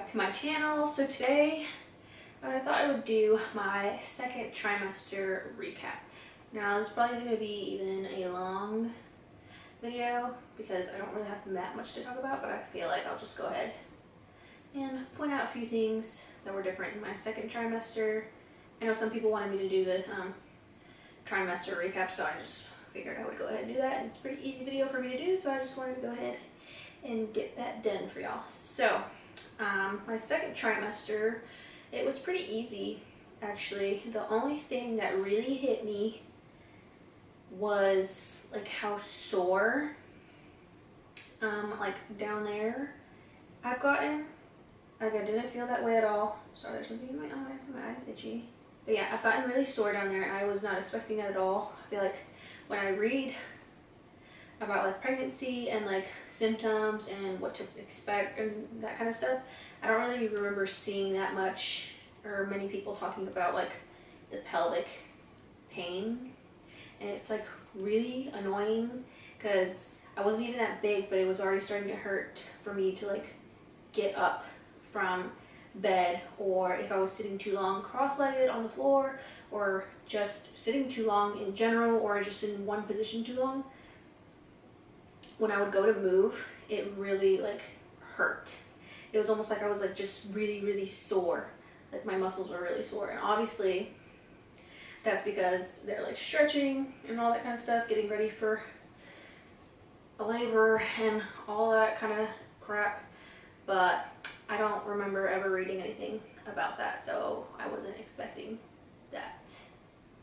back to my channel. So today I thought I would do my second trimester recap. Now this probably isn't going to be even a long video because I don't really have that much to talk about, but I feel like I'll just go ahead and point out a few things that were different in my second trimester. I know some people wanted me to do the trimester recap, so I just figured I would go ahead and do that. And it's a pretty easy video for me to do, so I just wanted to go ahead and get that done for y'all. So my second trimester, it was pretty easy actually. The only thing that really hit me was like how sore like down there I've gotten. Like I didn't feel that way at all. Sorry, there's something in my eye. My eye's itchy. But yeah, I've gotten really sore down there and I was not expecting that at all. I feel like when I read about like pregnancy and like symptoms and what to expect and that kind of stuff, I don't really remember seeing that much or many people talking about like the pelvic pain. And it's like really annoying because I wasn't even that big, but it was already starting to hurt for me to like get up from bed, or if I was sitting too long cross-legged on the floor, or just sitting too long in general, or just in one position too long. When I would go to move, it really like hurt. It was almost like I was like just really sore. Like my muscles were really sore, and obviously that's because they're like stretching and all that kind of stuff, getting ready for a labor and all that kind of crap. But I don't remember ever reading anything about that, so I wasn't expecting that.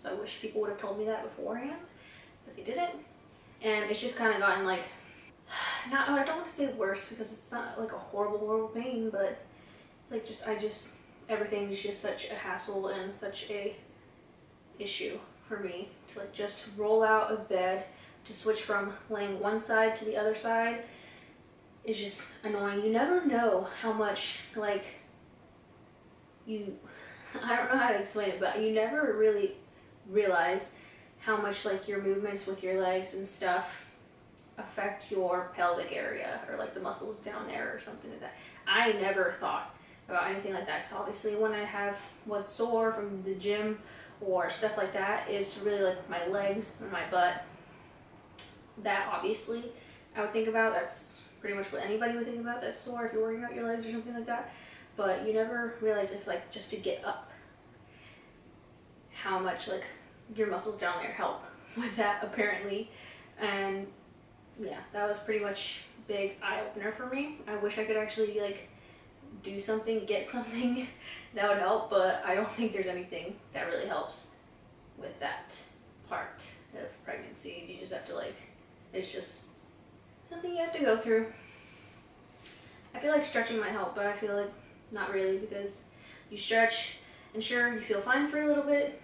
So I wish people would have told me that beforehand, but they didn't. And it's just kind of gotten like, not, I don't want to say worse because it's not like a horrible pain, but it's like everything's just such a hassle and such a issue for me to like just roll out of bed, to switch from laying one side to the other side is just annoying. You never know how much like I don't know how to explain it, but you never really realize how much like your movements with your legs and stuff affect your pelvic area or like the muscles down there or something like that. I never thought about anything like that. So obviously when I was sore from the gym or stuff like that, it's really like my legs and my butt. That obviously I would think about. That's pretty much what anybody would think about that's sore if you're working out your legs or something like that. But you never realize if like just to get up, how much like your muscles down there help with that apparently. And yeah, that was pretty much a big eye-opener for me. I wish I could actually like do something, get something that would help, but I don't think there's anything that really helps with that part of pregnancy. You just have to like, it's just something you have to go through. I feel like stretching might help, but I feel like not really, because you stretch and sure, you feel fine for a little bit,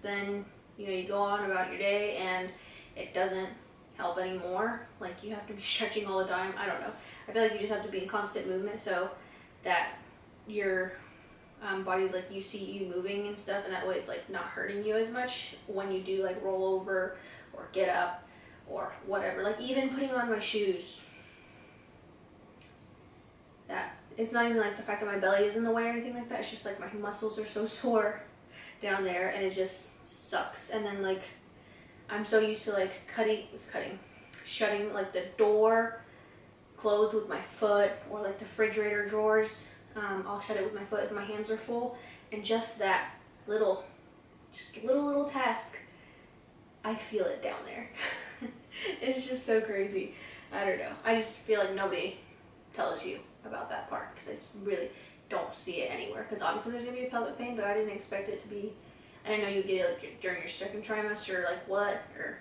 then you know, you go on about your day and it doesn't help anymore. Like you have to be stretching all the time. I don't know. I feel like you just have to be in constant movement so that your body's like used to you moving and stuff, and that way it's like not hurting you as much when you do like roll over or get up or whatever. Like even putting on my shoes, that it's not even like the fact that my belly is in the way or anything like that. It's just like my muscles are so sore down there and it just sucks. And then like I'm so used to like shutting like the door closed with my foot, or like the refrigerator drawers. I'll shut it with my foot if my hands are full, and just that little task, I feel it down there. It's just so crazy. I don't know. I just feel like nobody tells you about that part because I just really don't see it anywhere. Because obviously there's gonna be a pelvic pain, but I didn't expect it to be. And I know you get it like during your second trimester, like what, or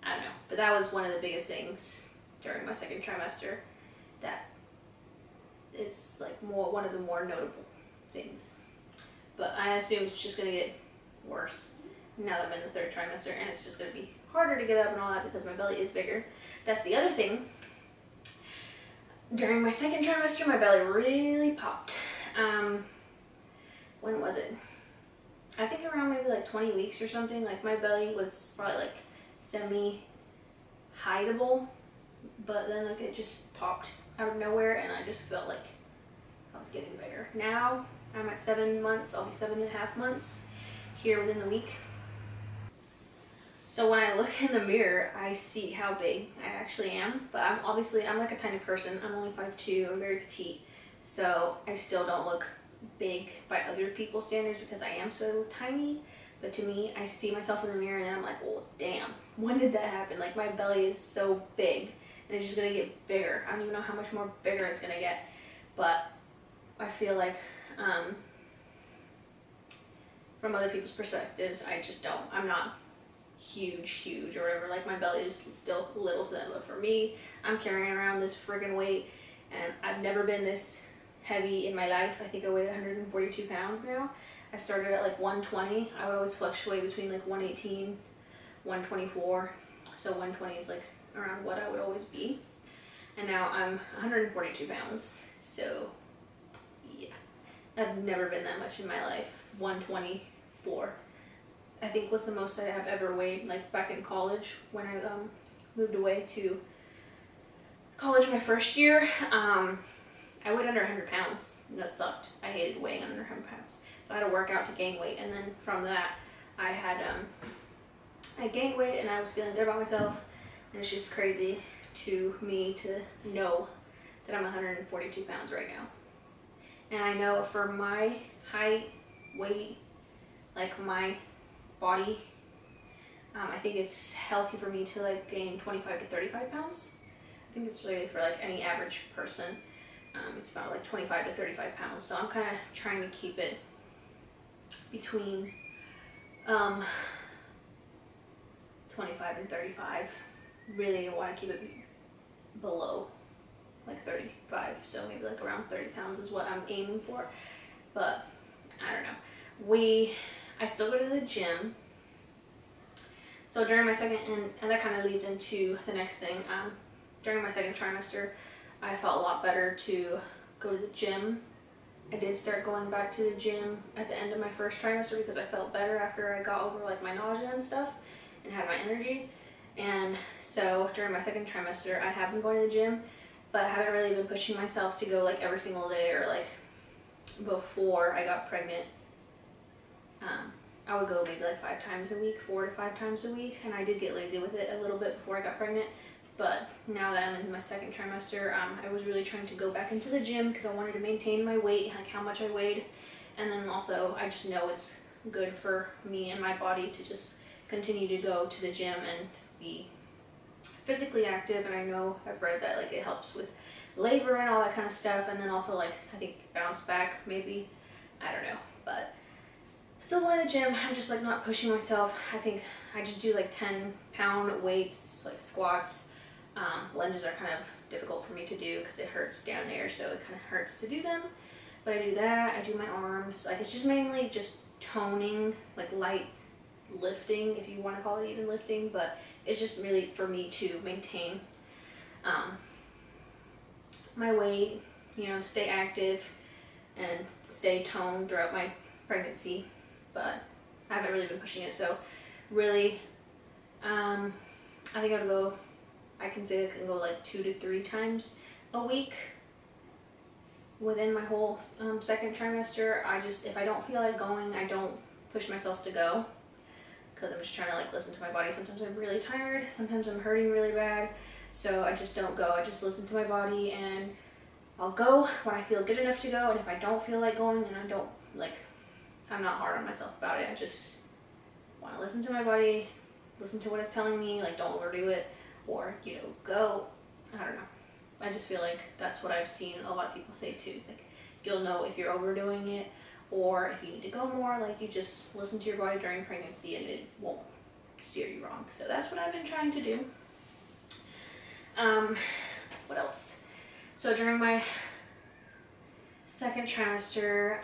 I don't know. But that was one of the biggest things during my second trimester that is like one of the more notable things. But I assume it's just gonna get worse now that I'm in the third trimester, and it's just gonna be harder to get up and all that because my belly is bigger. That's the other thing. During my second trimester, my belly really popped. When was it? I think around maybe like 20 weeks or something. Like my belly was probably like semi-hideable, but then like it just popped out of nowhere and I just felt like I was getting bigger. Now I'm at 7 months. I'll be 7.5 months here within the week. So when I look in the mirror, I see how big I actually am, but I'm like a tiny person. I'm only 5'2", I'm very petite, so I still don't look big by other people's standards because I am so tiny. But to me, I see myself in the mirror and I'm like, well, damn, when did that happen? Like, my belly is so big and it's just gonna get bigger. I don't even know how much more bigger it's gonna get, but I feel like from other people's perspectives, I'm not huge or whatever. Like, my belly is still little to them, but for me, I'm carrying around this friggin' weight, and I've never been this heavy in my life. I think I weigh 142 pounds now. I started at like 120. I would always fluctuate between like 118, 124. So 120 is like around what I would always be. And now I'm 142 pounds. So yeah, I've never been that much in my life. 124. I think was the most I have ever weighed, like back in college when I moved away to college my first year. I weighed under 100 pounds, and that sucked. I hated weighing under 100 pounds. So I had to work out to gain weight, and then from that, I gained weight, and I was feeling good about myself, and it's just crazy to me to know that I'm 142 pounds right now. And I know for my height, weight, like my body, I think it's healthy for me to like gain 25 to 35 pounds. I think it's really for like any average person. It's about like 25 to 35 pounds. So I'm kind of trying to keep it between 25 and 35. Really, I want to keep it below like 35. So maybe like around 30 pounds is what I'm aiming for. But I don't know. I still go to the gym. So during my second, and that kind of leads into the next thing. During my second trimester, I felt a lot better to go to the gym. I did start going back to the gym at the end of my first trimester because I felt better after I got over like my nausea and stuff and had my energy. And so during my second trimester, I have been going to the gym, but I haven't really been pushing myself to go like every single day, or like before I got pregnant. I would go maybe like 5 times a week, 4 to 5 times a week, and I did get lazy with it a little bit before I got pregnant. But now that I'm in my second trimester, I was really trying to go back into the gym because I wanted to maintain my weight, like how much I weighed. And then also, I just know it's good for me and my body to just continue to go to the gym and be physically active. And I know I've read that like it helps with labor and all that kind of stuff. And then also like, I think bounce back maybe, I don't know. But still going to the gym, I'm just like not pushing myself. I think I just do like 10-pound weights, like squats. Lunges are kind of difficult for me to do because it hurts down there, so it kind of hurts to do them. But I do that, I do my arms. Like, it's just mainly just toning, like light lifting, if you want to call it even lifting, but it's just really for me to maintain my weight, you know, stay active and stay toned throughout my pregnancy. But I haven't really been pushing it, so really, I think I can say I can go like 2 to 3 times a week within my whole second trimester. If I don't feel like going, I don't push myself to go because I'm just trying to like listen to my body. Sometimes I'm really tired, sometimes I'm hurting really bad, so I just don't go. I just listen to my body, and I'll go when I feel good enough to go. And if I don't feel like going, then I'm not hard on myself about it. I just want to listen to my body, listen to what it's telling me, like don't overdo it. Or, you know, go. I don't know. I just feel like that's what I've seen a lot of people say too. Like, you'll know if you're overdoing it or if you need to go more. Like, you just listen to your body during pregnancy and it won't steer you wrong. So that's what I've been trying to do. What else? So during my second trimester,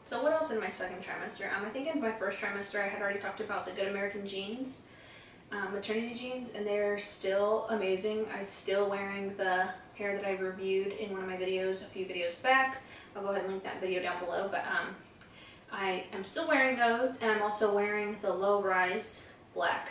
so what else in my second trimester? I think in my first trimester I had already talked about the Good American jeans. Maternity jeans, and they're still amazing. I'm still wearing the pair that I reviewed in one of my videos a few videos back. I'll go ahead and link that video down below, but I am still wearing those, and I'm also wearing the low rise black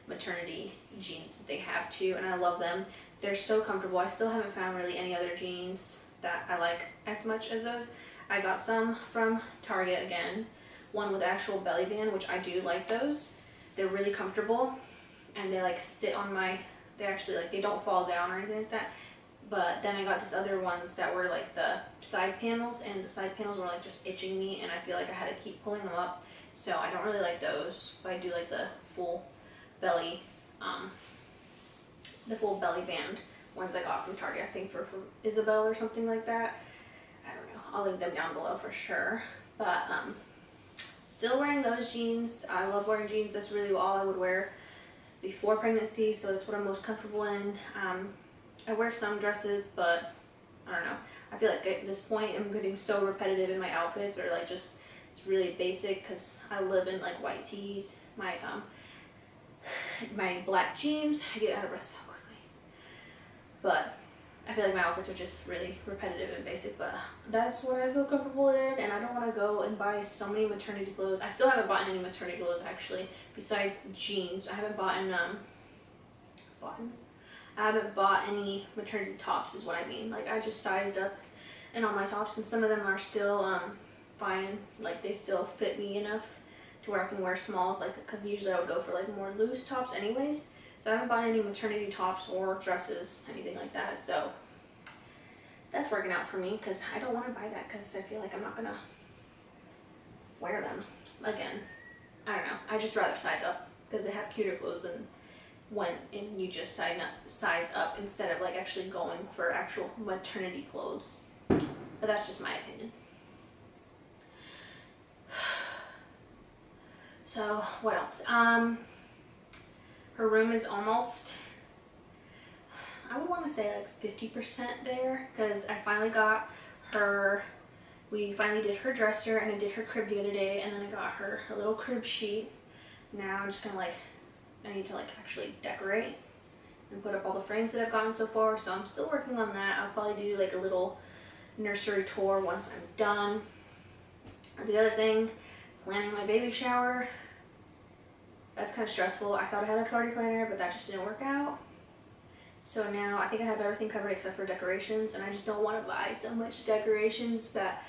maternity jeans that they have too, and I love them. they're so comfortable. I still haven't found really any other jeans that I like as much as those. I got some from Target again, one with actual belly band, which I do like those. They're really comfortable, and they like sit on my, they actually like, they don't fall down or anything like that. But then I got these other ones that were like the side panels, and the side panels were like just itching me, and I feel like I had to keep pulling them up. So I don't really like those, but I do like the full belly band ones I got from Target, I think from Isabel or something like that. I don't know, I'll link them down below for sure. But still wearing those jeans. I love wearing jeans. That's really all I would wear before pregnancy, so that's what I'm most comfortable in. I wear some dresses, but I don't know, I feel like at this point I'm getting so repetitive in my outfits, or like just it's really basic, because I live in like white tees, my black jeans. I get out of breath so quickly, but I feel like my outfits are just really repetitive and basic, but that's what I feel comfortable in, and I don't want to go and buy so many maternity clothes. I still haven't bought any maternity clothes actually, besides jeans. I haven't bought any maternity tops is what I mean. Like, I just sized up in all my tops, and some of them are still fine. Like, they still fit me enough to where I can wear smalls, like, because usually I would go for like more loose tops anyways. So I haven't bought any maternity tops or dresses, anything like that. So that's working out for me, because I don't want to buy that, because I feel like I'm not gonna wear them again. I don't know, I just rather size up, because they have cuter clothes than and you just size up instead of like actually going for actual maternity clothes. But that's just my opinion. So what else? Her room is almost, I would want to say like 50% there, because I finally got her, we finally did her dresser, and I did her crib the other day, and then I got her a little crib sheet. Now I'm just gonna like, I need to like actually decorate and put up all the frames that I've gotten so far, so I'm still working on that. I'll probably do like a little nursery tour once I'm done. The other thing, planning my baby shower. That's kind of stressful. I thought I had a party planner, but that just didn't work out. So now I think I have everything covered except for decorations, and I just don't want to buy so much decorations that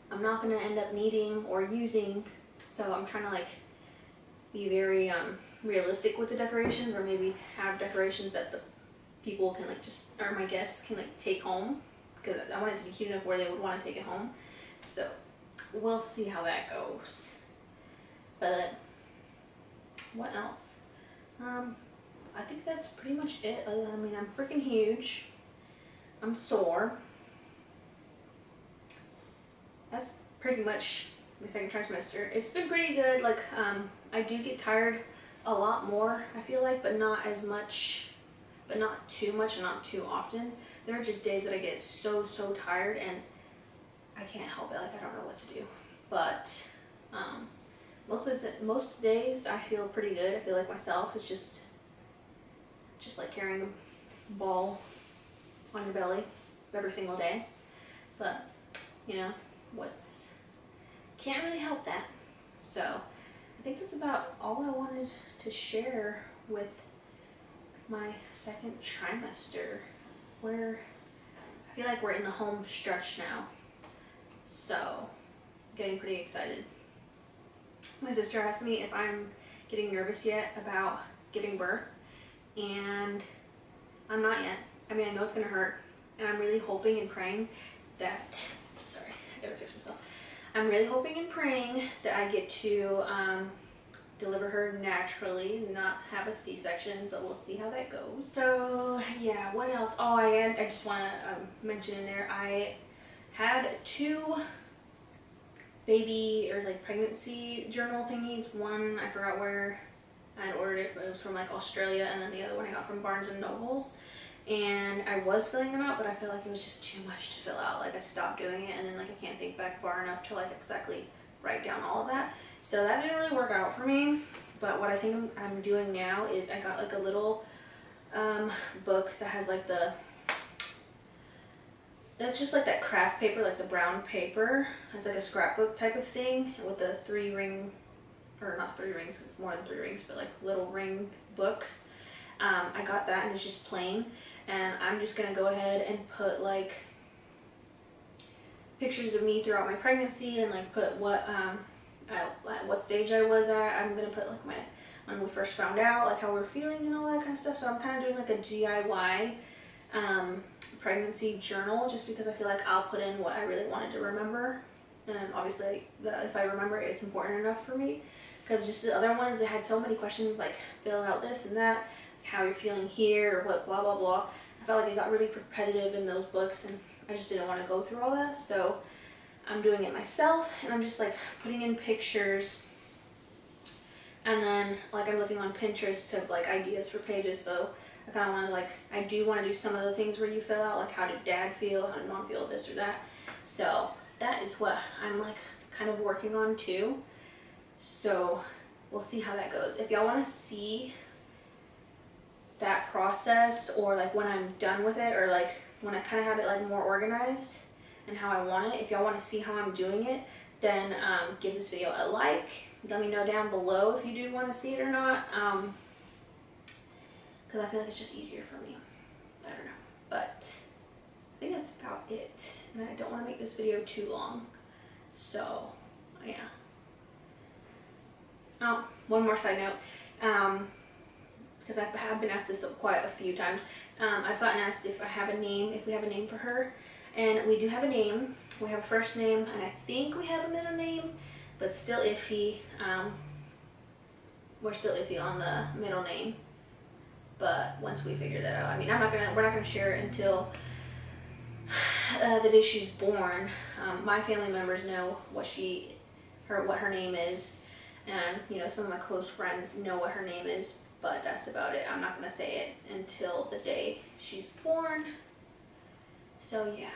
I'm not going to end up needing or using. So I'm trying to like be very realistic with the decorations, or maybe have decorations that the people can like just, or my guests can like take home, because I want it to be cute enough where they would want to take it home. So we'll see how that goes. But what else? I think that's pretty much it. I mean, I'm freaking huge. I'm sore. That's pretty much my second trimester. It's been pretty good. Like, I do get tired a lot more, I feel like, but not as much, but not too much and not too often. There are just days that I get so tired, and I can't help it. Like, I don't know what to do. But most days I feel pretty good. I feel like myself. It's just like carrying a ball on your belly every single day. But you know, can't really help that. So I think that's about all I wanted to share with my second trimester, where I feel like we're in the home stretch now. So getting pretty excited. My sister asked me if I'm getting nervous yet about giving birth, and I'm not yet. I mean, I know it's gonna hurt, and I'm really hoping and praying that, sorry, I gotta fix myself. I'm really hoping and praying that I get to deliver her naturally, not have a C-section, but we'll see how that goes. So yeah, what else? Oh, I just want to mention in there, I had 2 baby or like pregnancy journal thingies. One, I forgot where I had ordered it, but it was from like Australia, and then the other one I got from Barnes and Nobles. And I was filling them out, but I felt like it was just too much to fill out. Like, I stopped doing it, and then like I can't think back far enough to like exactly write down all of that. So that didn't really work out for me. But what I think I'm doing now is I got like a little book that has like that's just like that craft paper, like the brown paper. It's like a scrapbook type of thing with the 3 ring, or not 3 rings, it's more than 3 rings, but like little ring books. I got that and it's just plain, and I'm just gonna go ahead and put like pictures of me throughout my pregnancy and like put what what stage I was at. I'm gonna put like my, when we first found out, like how we were feeling and all that kind of stuff. So I'm kind of doing like a DIY pregnancy journal, just because I feel like I'll put in what I really wanted to remember, and obviously if I remember it, it's important enough for me, because just the other ones, they had so many questions like fill out this and that, how you're feeling here, or what blah blah blah. I felt like it got really repetitive in those books, and I just didn't want to go through all that. So I'm doing it myself, and I'm just like putting in pictures, and then like I'm looking on Pinterest to like ideas for pages. So I kind of want to like, I do want to do some of the things where you fill out like how did dad feel, how did mom feel, this or that. So that is what I'm like kind of working on too. So we'll see how that goes. If y'all want to see that process, or like when I'm done with it, or like when I kind of have it like more organized and how I want it, if y'all want to see how I'm doing it, then give this video a like. Let me know down below if you do want to see it or not, because I feel like it's just easier for me. I don't know, but I think that's about it, and I don't want to make this video too long, so yeah. Oh, one more side note, because I have been asked this quite a few times. I've gotten asked if I have a name, if we have a name for her, and we do have a name. We have a first name, and I think we have a middle name, but still iffy. We're still iffy on the middle name, but once we figure that out, I mean, we're not gonna share it until the day she's born. My family members know what her name is, and you know, some of my close friends know what her name is, but that's about it. I'm not gonna say it until the day she's born. So yeah,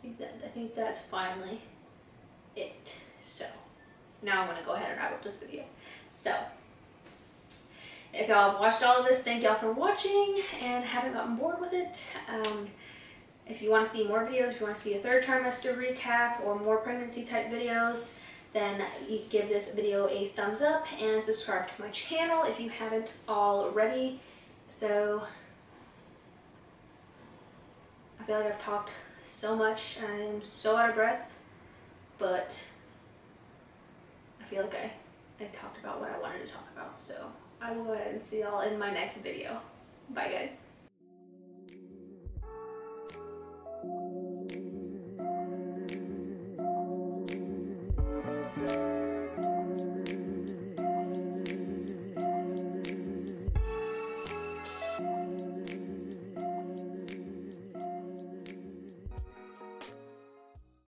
I think that's finally it. So now I'm gonna go ahead and wrap up this video. So if y'all have watched all of this, thank y'all for watching and haven't gotten bored with it. If you want to see more videos, if you want to see a third trimester recap or more pregnancy type videos, then you give this video a thumbs up and subscribe to my channel if you haven't already. So I feel like I've talked so much and I am so out of breath, but I feel like I talked about what I wanted to talk about. So I will go ahead and see y'all in my next video. Bye guys.